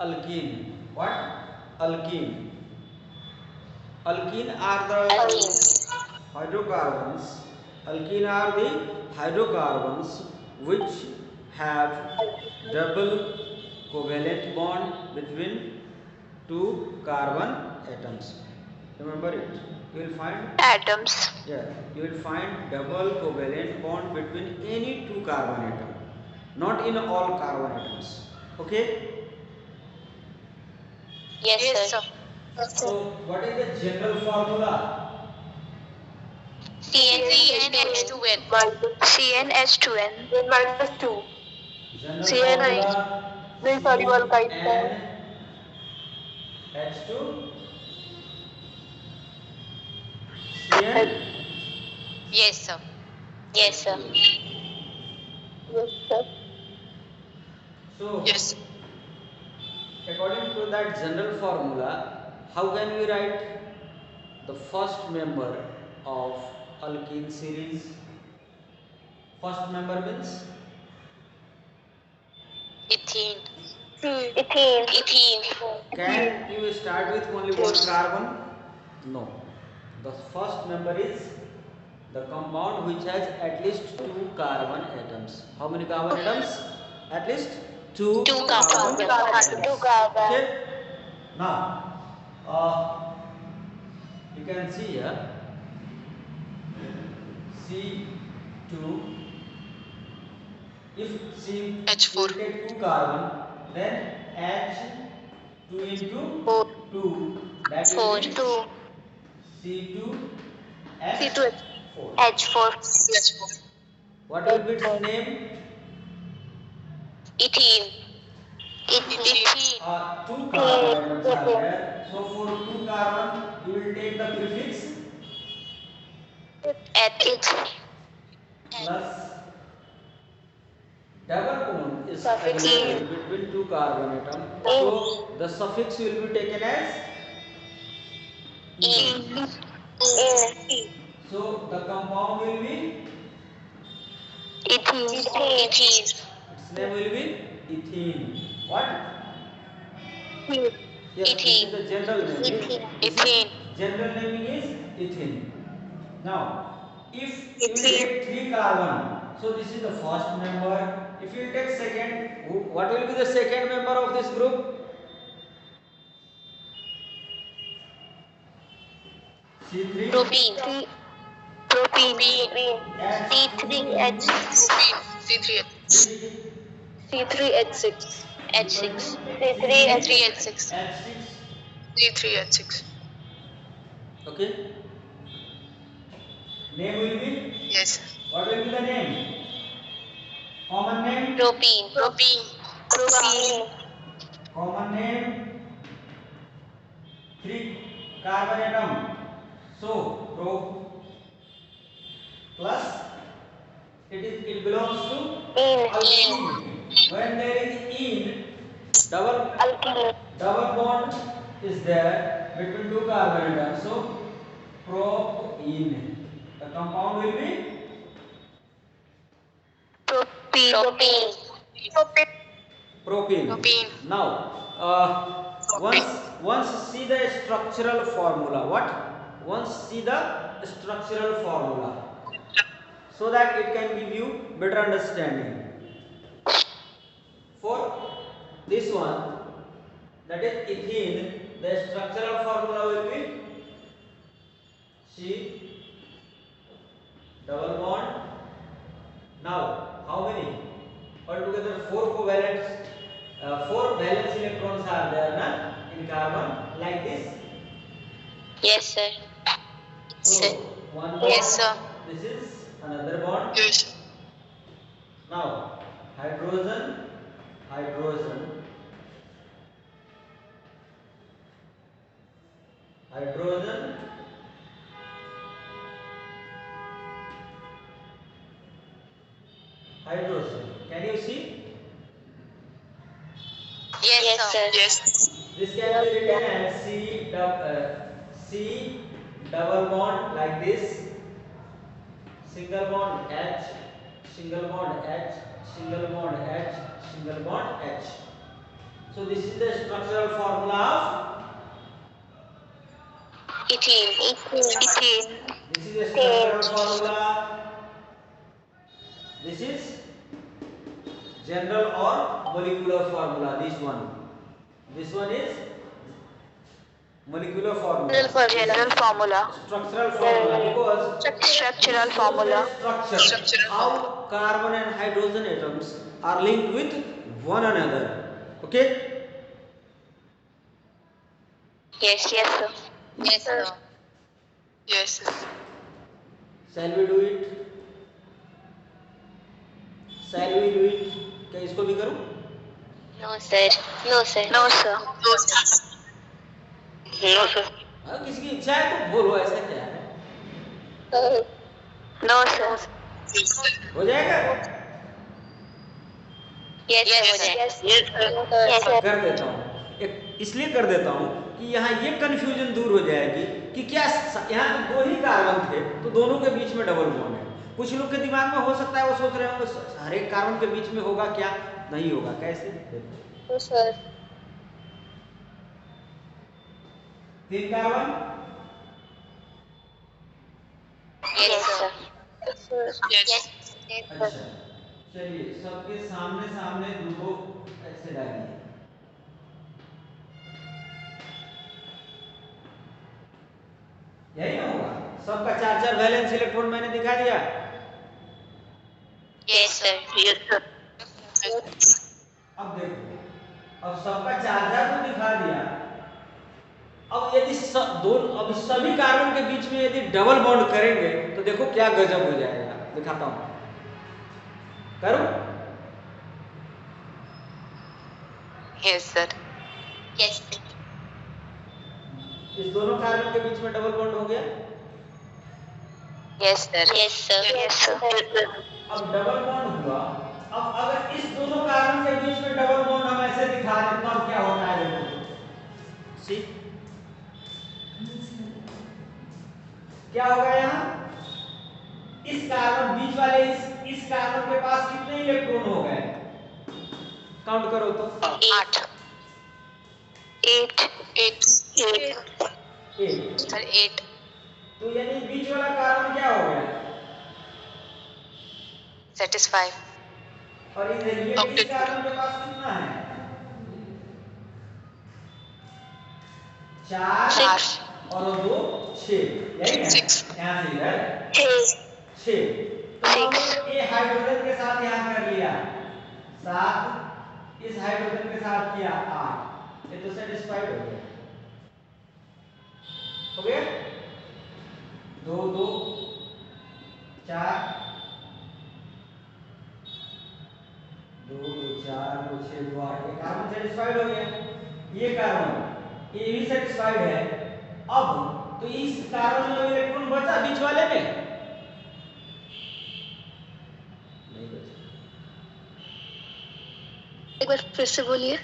alkene. What? Alkene. Alkene are the hydrocarbons. Alkene are the hydrocarbons which have double covalent bond between two carbon atoms. Remember it. You will find atoms. Yeah, you will find double covalent bond between any two carbon atom, not in all carbon atoms. Okay. Yes, sir. So, what is the general formula? CnH2n. CnH2n. Minus 2. General formula CnH2 Cn. Yes, sir. Yes, sir. Yes, sir. So, yes. According to that general formula, how can we write the first member of alkene series? First member means ethene. Ethene. Can you start with only one carbon? No. The first member is the compound which has at least two carbon atoms. How many carbon atoms? At least two carbon atoms. Okay. Now, you can see here C2. If C will take two carbon, then H2 into 2, that will be C2 H4. What will be its name? Ethene. Two carbon atoms are there. So for two carbon, you will take the prefix H plus double bond is available between two carbon atoms. So the suffix will be taken as E. So the compound will be ethene. Its name will be ethene. What? Yes, ethene. This is the general name. Ethene. General naming is ethene. Now, if you take three carbon, so this is the first member. If you take second, what will be the second member of this group? C3. Propene. C3H. C3H6. H6. C3H6. C3H6. Okay. Name will be? Yes. What will be the name? Common name? Propene. Common name? Three carbon atom. So, pro plus it belongs to alkene. When there is ene, double bond is there between two carbon atoms. So, propene. The compound will be propene. Now, once see the structural formula. What? Once see the structural formula, so that it can give you better understanding. For this one, that is ethene, the structural formula will be C double bond. Now, how many? Altogether four valence electrons are there in carbon, like this. Yes, sir. So, one bond. Yes, sir. This is another bond. Yes. Now, hydrogen, hydrogen, hydrogen, hydrogen. Can you see? Yes, sir. Yes. This can be written as C double bond, like this. Single bond H, single bond H, single bond H, single bond H. So this is the structural formula of Ethene. this is the structural formula. This is general or molecular formula. This one is molecular formula. General formula. Structural formula because Structural formula. structure how carbon and hydrogen atoms are linked with one another. Okay. Yes, sir. Yes, sir. Yes, sir. Shall we do it? क्या इसको भी करूं? No, sir. No, sir. No, sir. No, sir. किसी की इच्छा है तो बोलो, ऐसा क्या है? No, sir. हो जाएगा? Yes, sir. Yes, sir. कर देता हूँ, इसलिए कर देता हूँ कि यहाँ ये कंफ्यूजन दूर हो जाएगी कि क्या यहाँ तो दो ही कार्बन थे तो दोनों के बीच में डबल बॉन्ड है। कुछ लोग के दिमाग में हो सकता है वो सोच रहे होंगे हर एक कार्बन के बीच में होगा, क्या नहीं होगा, कैसे? No, sir. 3 carbon, Yes, sir. Yes. अच्छा चलिए सबके सामने सामने दो ऐसे डालिए। यही ना होगा, सबका 4-4 वैलेंस इलेक्ट्रॉन मैंने दिखा दिया। Yes, sir. Yes, sir. अब देखो, अब सबका 4-4 तो दिखा दिया। अब यदि अब सभी कार्बन के बीच में यदि डबल बॉन्ड करेंगे तो देखो क्या गजब हो जाएगा। दिखाता हूं, करूं? Yes, sir. Yes. इस दोनों कार्बन के बीच में डबल बॉन्ड हो गया। Yes, sir. Yes, sir. Yes, sir. अब डबल बॉन्ड हुआ, अब अगर इस दोनों कार्बन के बीच में डबल बॉन्ड हम ऐसे दिखा दें तो क्या होता है देखो। सी क्या होगा यहाँ? इस कार्बन बीच वाले इस कार्बन के पास कितने इलेक्ट्रॉन हो गए? काउंट करो तो। 8. 8. Sir, 8. तो यानी बीच वाला कार्बन क्या हो गया? Satisfy. और इस कार्बन के पास कितना है? 4 और 2 6, यही है। 6. यहाँ से इधर 6। तो ये हाइड्रोजन के साथ यहाँ कर लिया 7, इस हाइड्रोजन के साथ किया 8, ये तो सेटिस्फाइड हो गया। हो गया 2 2 4 2 2 4 2 6 2 8, ये कार्बन सेटिस्फाइड हो गया। ये कार्बन ये भी सेटिस्फाइड है। अब तो इस कार्बन में इलेक्ट्रॉन बचा बीच वाले में नहीं बचा। एक बार फिर से बोलिए।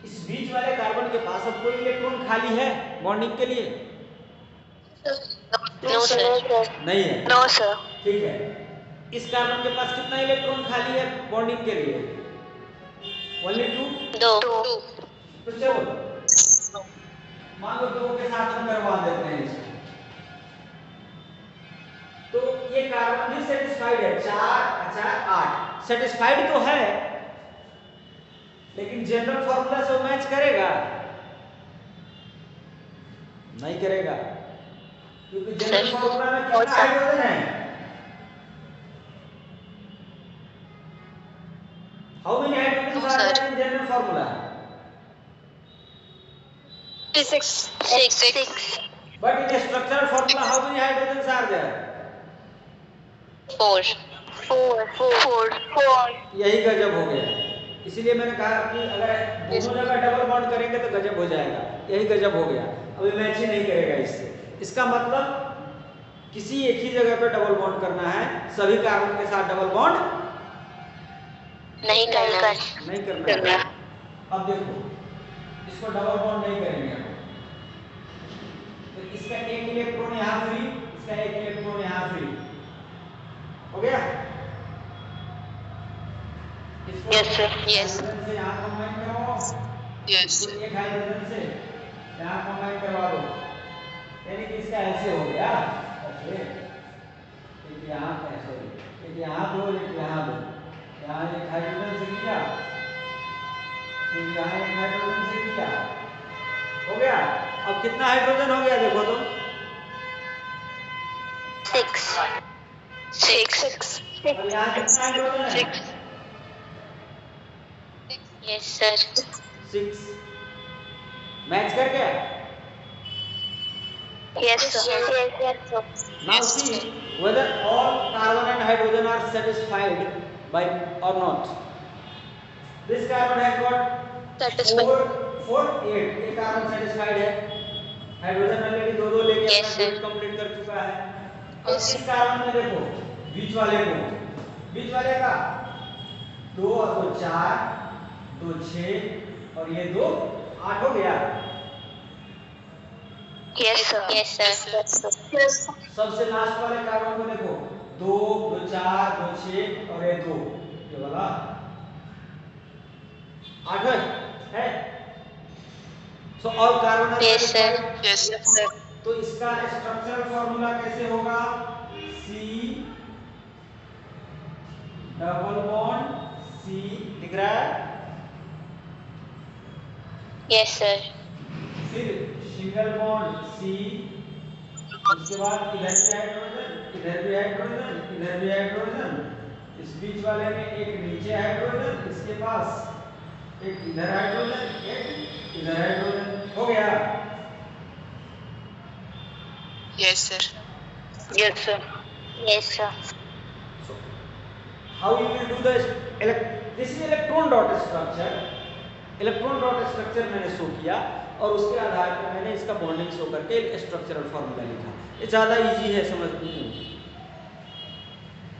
इस बीच वाले कार्बन के पास अब कोई इलेक्ट्रॉन खाली है बॉन्डिंग के लिए? No, sir. नहीं है। No, sir. ठीक है, इस कार्बन के पास कितना इलेक्ट्रॉन खाली है बॉन्डिंग के लिए? ओनली 2। 2. तो चलो मान लो 2 के साथ हम करवा देते हैं इसको। तो ये कार्बन भी सेटिस्फाइड है, 4 4 8 सेटिस्फाइड तो है, लेकिन जनरल फॉर्मूला से मैच करेगा? नहीं करेगा, क्योंकि जनरल फॉर्मूला में कितना हाइड्रोजन है? How many hydrogen are there in general formula? 6. But in a structural formula, how many hydrogens are there? 4. यही गजब हो गया। इसीलिए मैंने कहा कि अगर दोनों जगह डबल बॉन्ड करेंगे तो गजब हो जाएगा। यही गजब हो गया, अभी मैच ही नहीं करेगा इससे। इसका मतलब किसी एक ही जगह पे डबल बॉन्ड करना है, सभी कार्बन के साथ डबल बॉन्ड नहीं करना। है। अब देखो, इसको डबल बॉन्ड नहीं करेंगे तो इसका एक इलेक्ट्रॉन यहाँ फ्री, इसका एक इलेक्ट्रॉन यहाँ फ्री हो गया। Yes, sir. Yes. से यहाँ कंबाइन करो Yes, इसको sir. एक हाइड्रोजन से यहाँ कंबाइन करवा दो, यानी कि इसका ऐसे हो गया, ऐसे एक यहाँ सॉरी एक यहाँ दो, एक यहाँ दो, यहाँ एक हाइड्रोजन से किया, फिर यहाँ एक हाइड्रोजन से किया, हो गया। अब कितना हाइड्रोजन हो गया देखो तो, 6. और यहाँ कितना हाइड्रोजन है, 6. Yes, sir. 6। मैच कर गया। Yes, sir. Now see whether all carbon and hydrogen are satisfied by or not. This carbon has got Satisfied. 4 8, एक कार्बन सेटिस्फाइड है, हाइड्रोजन ऑलरेडी दो दो लेके Yes, अपना sir. ग्रुप कंप्लीट कर चुका है। अब Yes, इस कार्बन में देखो बीच वाले का 2 और 2 4, 2 6 और ये 2 8 हो गया। Yes, sir. Yes, sir. सबसे लास्ट वाले कार्बन को देखो 2 2 4 2 6 और ये 2, ये वाला 8 है। So all carbon are Yes, sir. satisfied। Yes, sir. तो इसका स्ट्रक्चरल फॉर्मूला कैसे होगा, C डबल बॉन्ड C दिख रहा है, Yes, sir. फिर सिंगल बॉन्ड C, उसके बाद इधर भी हाइड्रोजन, इधर भी हाइड्रोजन, इधर भी हाइड्रोजन, इस बीच वाले में एक नीचे हाइड्रोजन, इसके पास एक इधर हाइड्रोजन, एक इधर हाइड्रोजन, हो गया। Yes, sir. Yes, sir. Yes, sir. So, how you will do this? This is electron dot structure. Electron dot structure मैंने शो किया और उसके आधार पर मैंने इसका बॉन्डिंग शो करके स्ट्रक्चरल फॉर्मूला लिखा। ये ज़्यादा इजी है समझने में,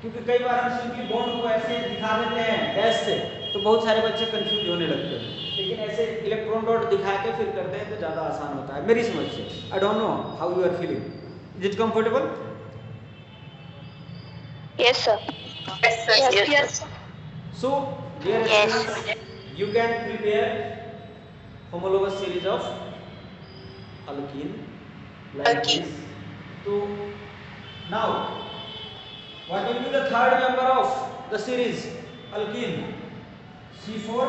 क्योंकि कई बार हम सिंपली बॉन्ड को ऐसे दिखा देते हैं डैश से, तो बहुत सारे बच्चे कंफ्यूज होने लगते हैं, लेकिन ऐसे इलेक्ट्रॉन डॉट दिखा के फिर करते हैं तो ज़्यादा आसान होता है मेरी समझ से। I don't know how you are feeling, is it comfortable? Yes, sir. Yes, sir. Yes. So dear Yes. students, you can prepare homologous series of alkene like Alkene. this. So now what will be the third member of the series alkene? C4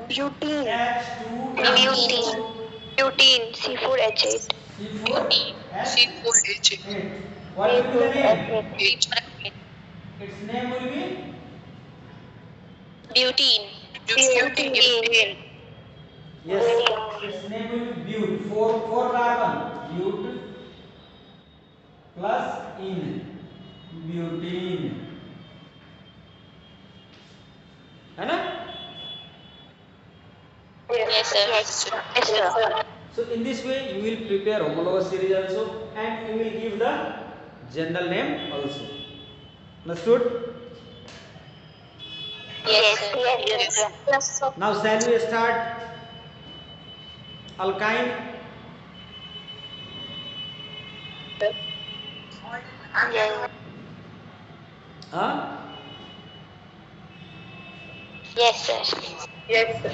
Butene. H2 Butene. C4H8. C4 C4H8. What will be the name? H. Its name will be Butene. Butene. yes, its name will be but. 4 carbon but plus in butene, है ना? Yes, sir. Yes, sir. So in this way you will prepare homologous series also and you will give the general name also. Understood? Yes, sir. Yes, sir. Now shall we start alkyne? Yes. Huh? Yes, sir. Yes, sir.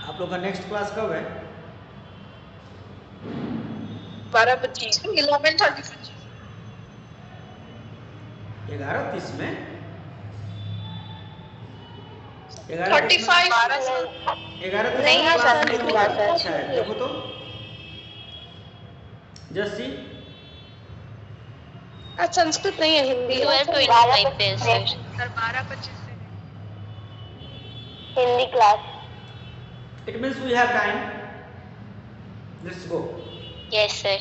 आप लोग का next class कब है? 12:25. 11:30. 11:30 में 35. 11:30 नहीं है class sir, नहीं होगा। क्लास है। अच्छा है, देखो तो जस्ट सी आज संस्कृत नहीं है, हिंदी है। 12:25 पे सर। सर 12:25 से Hindi class. it means we have time. Let's go. Yes, sir.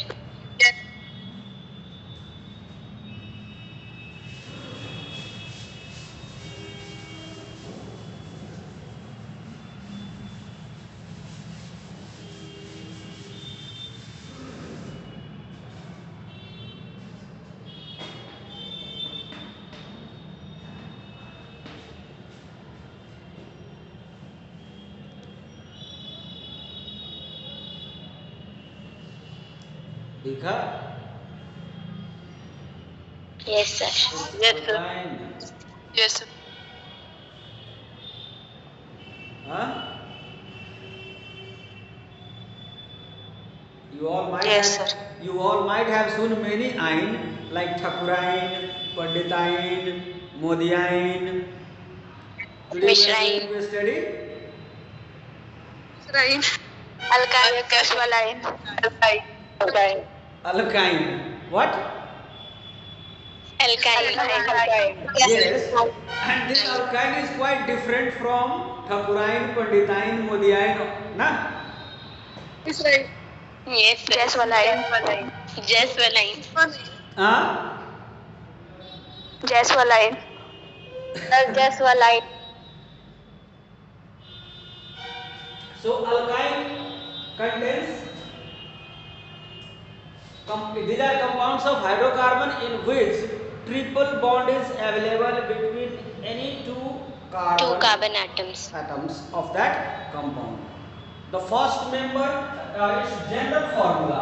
देखा? Yes, sir. It's Yes, sir. alkyne. Yes, sir. Huh? Yes, sir. You all might have seen many ain like Thakurain, Panditain, Modiain. Today where Mishrain. we study Right. Alkyne. Jaswaline. Alkyne. alkyne. What? Alkyne. Yes. And this alkyne is quite different from Thakurain, Panditain, Modiain. Na? It's right. Yes, sir. Jaswaline. Jaswaline. Huh? Jaswaline. Jaswaline. So alkyne contains these are compounds of hydrocarbon in which triple bond is available between any two Carbon atoms. atoms of that compound. The first member, its general formula.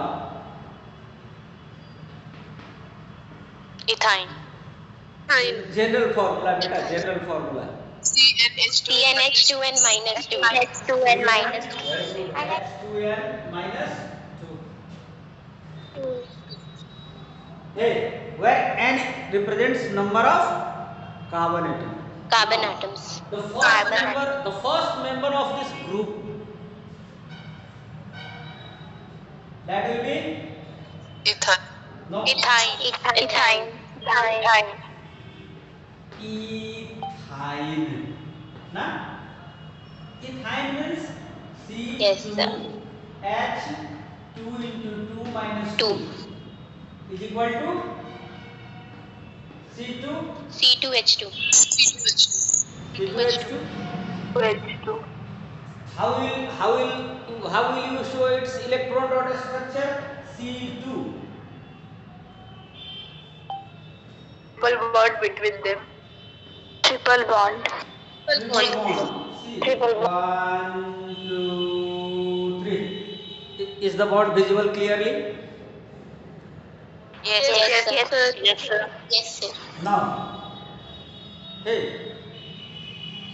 Ethyne. General formula, beta. General formula. CnH2. CnH2n minus 2. Very good. H2n minus 2. Hey, where n represents number of carbon atom. Carbon atoms. The first member of this group, that will be Ethyne. no Ethyne. ethyne. Na? Ethyne means Yes, sir. C2H2 into 2 minus 2 2. is equal to C2 C2H2. C2H2. How will you show its electron dot structure? C2. Triple bond between them. Triple bond. Triple bond. See. Triple 1, 2, 3. Is the bond visible clearly? Yes, sir. Yes, sir. Now, hey,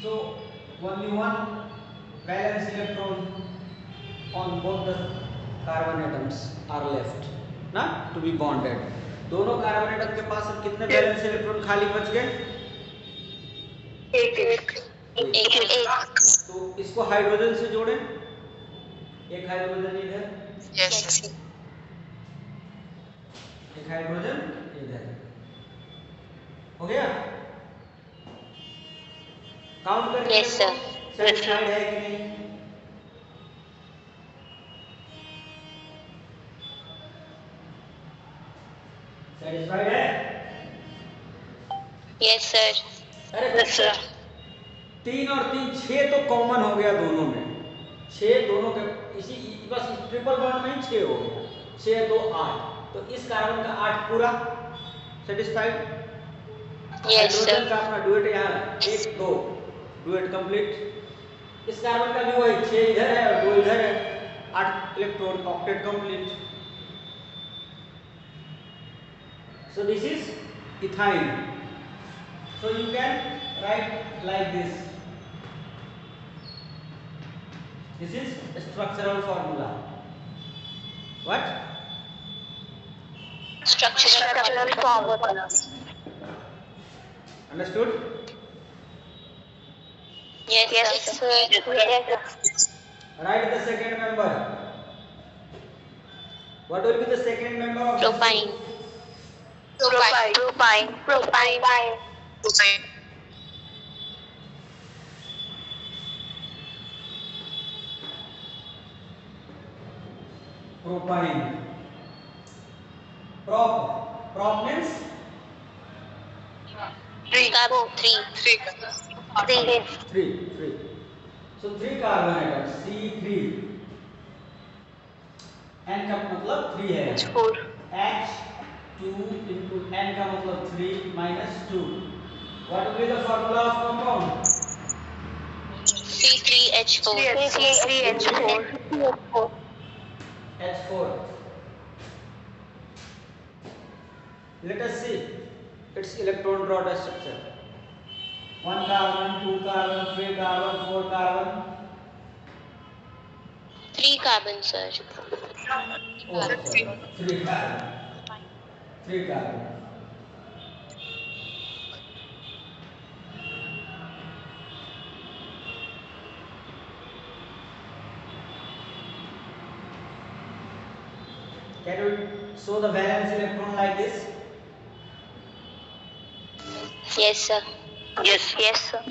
so only one valence electron on both the carbon atoms are left, ना, to be bonded. दोनों carbon atom के पास अब कितने valence electron खाली बच गए? एक. तो इसको हाइड्रोजन से जोड़ें. एक हाइड्रोजन इधर, Yes. एक हाइड्रोजन इधर. हो गया? काउंट करके Yes, sir. सेटिस्फाइड है कि नहीं? सेटिस्फाइड है? Yes, sir. अरे sir. 3 और 3 6 तो कॉमन हो गया दोनों में. 6 दोनों के इसी बस ट्रिपल बॉन्ड में ही 6 हो गया. 6 2 8. तो इस कार्बन का 8 पूरा सेटिस्फाइड. Yes, sir. हाइड्रोजन का अपना डुएट यहाँ 1 2 डुएट कंप्लीट. इस कार्बन का भी वही 6 इधर है और 2 इधर है. 8 electron octet complete. So this is ethyne. So you can write like this. This is structural formula. What? Structural formula. Understood? Yes, sir. Write the second member. What will be the second member of this Propine. group? Propine. Propine. Prop means 3. 3. So 3 carbon atoms. C3. N का मतलब 3 है. H2 into N का मतलब 3 minus 2. What will be the formula of compound? C3H4. H4. Let us see. its electron dot structure. 1 carbon, 2 carbon, 3 carbon, 4 carbon. 3 carbon, sir. Oh, sorry. 3 carbon. 3 carbon. Can you show the valence electron like this? Yes, sir. Yes, sir.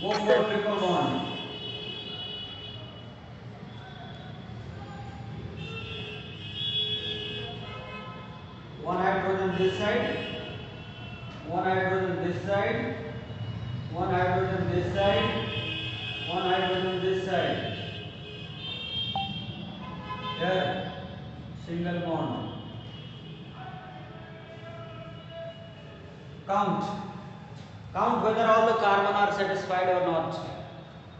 Go for triple bond. One hydrogen this side, one hydrogen this side, one hydrogen this side, one hydrogen this side. Here, single bond. Count whether all the carbon are satisfied or not,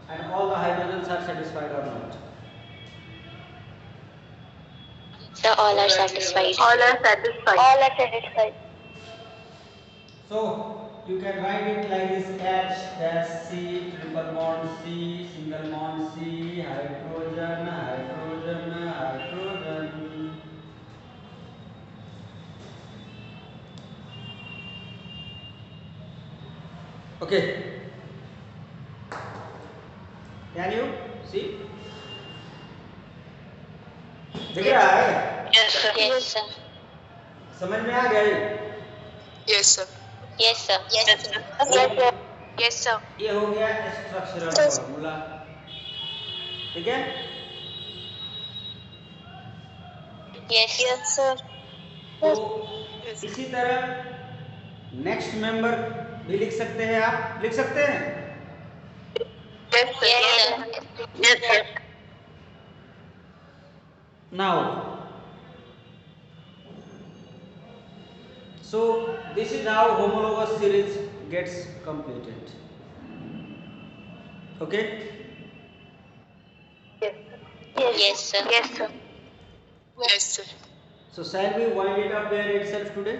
and all the hydrogens are satisfied or not. Sir, all are satisfied. All are satisfied. All are satisfied. So you can write it like this: H dash C, triple bond C, single bond C, hydrogen, hydrogen, hydrogen. Okay. Can you see? दिख रहा है? Yes, sir. Yes, sir. समझ में आ गया ये? Yes, sir. Yes, sir. Yes, sir. Yes, sir. ये हो गया स्ट्रक्चरल फॉर्मूला, ठीक है? Yes, sir. तो इसी तरह नेक्स्ट मेंबर भी लिख सकते हैं, आप लिख सकते हैं? Yes, sir. Yes, sir. Yes, sir. Now, so this is how homologous series gets completed. Okay? Yes, sir. Yes, sir. Yes, sir. So shall we wind it up there itself today?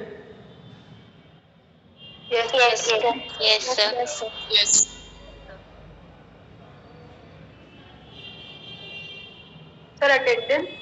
Yes, Yes, sir. Yes, sir. Yes. Sir, attendance?